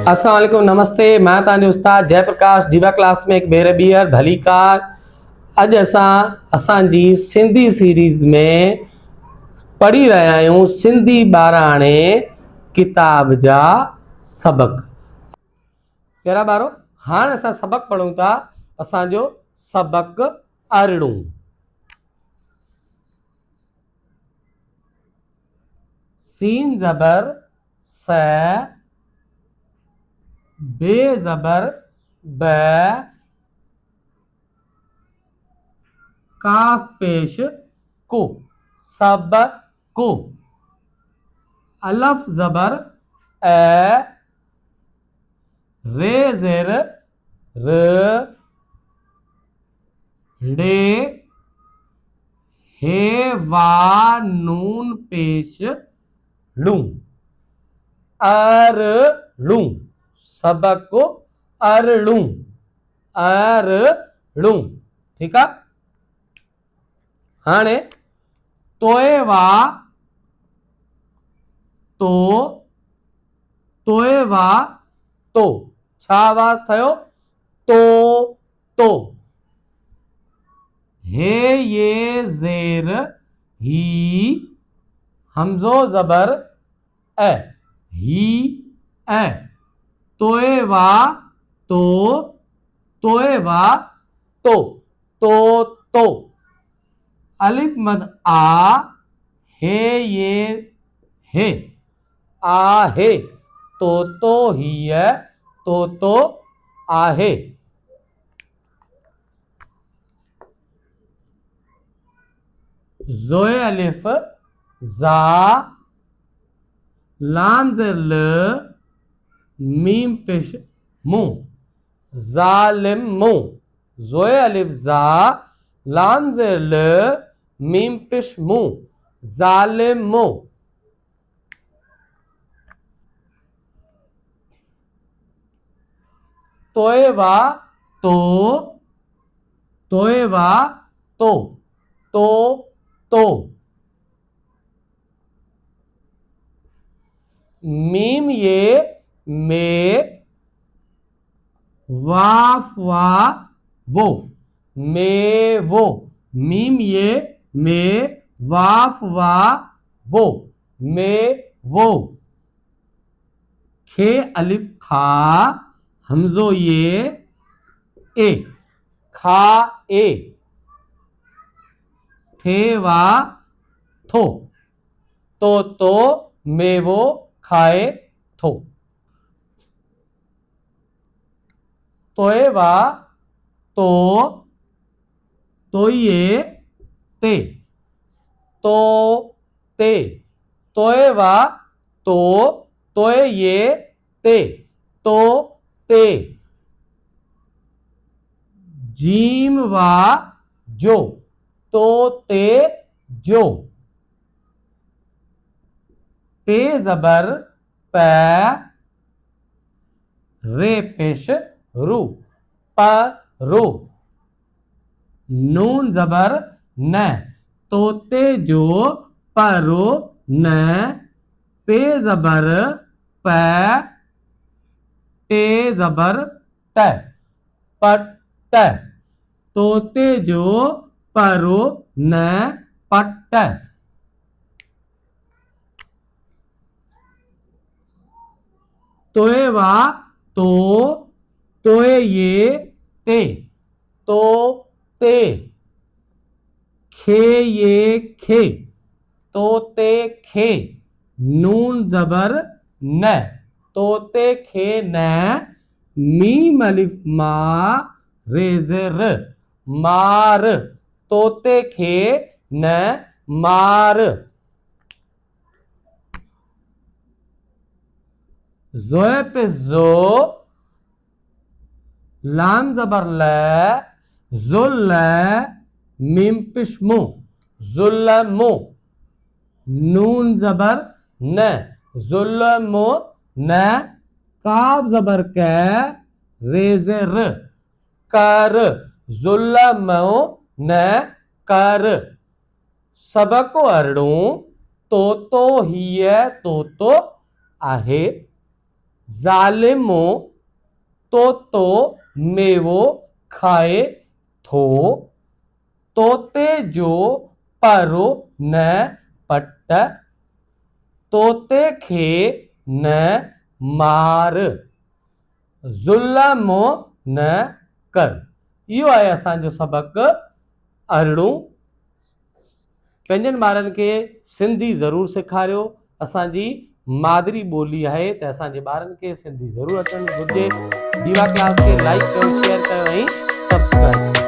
अस्सलाम वालेकुम, नमस्ते। मैं तव्हांजो उस्ताद जयप्रकाश दीवा क्लास में एक भेर ॿीहर भली कार। अॼु असांजी सिंधी सीरीज़ में पढ़ी रहिया आहियूं सिंधी ॿाराणे किताब जा सबक। कहिड़ा ॿारो? हाणे असां सबक पढ़ूं था असांजो सबक अरिड़ूं। सीन ज़बर स, बे ज़बर ब, काफ पेश को, सब को। अलफ ज़बर ए, रे ज़ेर र, रे, हे वा नून पेश लूं, अरलूं। सबक को अरलूं, अरलूं। ठीक है। हाणे तोए वा तो, तोए वा तो। छा आवाज़ थयो? तो, तो। हे ये ज़ेर ही, हमज़ो ज़बर ए, ही ए। तोए वा तो, तोए वा तो, तो। अलिफ मद आ, हे ये हे, आ हे। तो ही है, तो आहे। ज़ोए अलिफ ज़ा, लाम ज़ेर ल, मीम पेश मु, ज़ालिमु। ज़ोए अलिफ ज़ा, लाम ज़ेर ल, मीम पेश मु, ज़ालिमु। तोए वा तो, तोए वा तो, तो। मीम ये मे, वाफ वा वो, मे वो। मीम ये मे, वाफ वा वो, मे वो। खे अलिफ खा, हमजो ये ए, खा ए। थे वा थो, तो मेवो खाए थो। तोए वा तो, तोइए ते, तो ते। तोए वा तो, तोए ये ते, तो ते। जीम वा जो, तो ते जो। पे ज़बर प, रे पेश रू, प रू। नून ज़बर न, तोते जो परो न। पे ज़बर प, टे ज़बर त, पट। तोते जो परो न, पट। तोए वा तो, तोए ये ते, तो ते। खे ये खे, तोते खे। नून ज़बर न, तोते खे न। मीम अलिफ मा, रे ज़ेर र, मार। तोते खे न, मार। ज़ोए पे ज़ो, लाम ज़बर ल, ज़ुल, मीम पेश मु, ज़ुल्मु। नून ज़बर न, ज़ुल्मु न। काफ ज़बर क, रे ज़ेर र, कर। ज़ुल्मु न कर। सबक अरड़ूं, तो ही है, तो आहे। ज़ालिमो तोतो मेवो खाए थो, तोते जो परो न पट, तोते खे न मार, ज़ुल्म न कर। इहो आहे असांजो सबक़ अरिड़हं। पंहिंजनि ॿारनि खे सिंधी ज़रूरु सेखारियो। असांजी मादरी ॿोली आहे त असांजे ॿारनि खे सिंधी ज़रूरु अचणु घुरिजे। दीवा क्लास खे लाइक कयो, शेयर कयो ऐं सब्सक्राइब कयो।